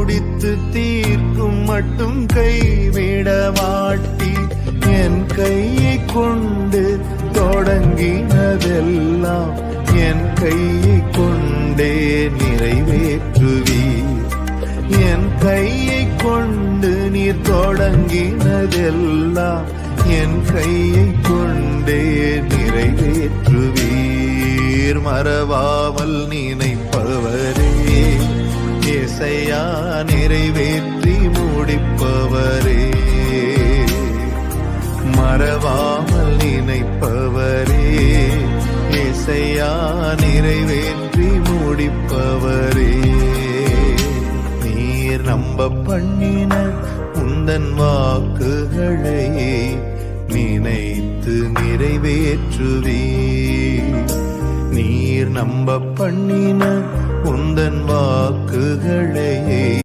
முடித்து தீர்க்கும் மட்டும் கைவிட மாட்டி என் கையை கொண்டு தொடங்கினதெல்லாம் என் கையை கொண்டே நிறைவேற்றுவீர். என் கையை கொண்டு நீர் தொடங்கினதெல்லாம் என் கையை கொண்டே நிறைவேற்றுவீர். மறவாமல் நினைப்பவரே ஏசையா, நிறைவேற்றி முடிப்பவரே. மறவாமல் நினைப்பவரே ஏசையா, நிறைவேற்றி முடிப்பவரே. நீர் நம்ப பண்ணின உந்தன் வாக்குகளை நினைத்து நிறைவேற்றுவீர். நீர் நம்ப பண்ணின உந்தன் வாக்குகளை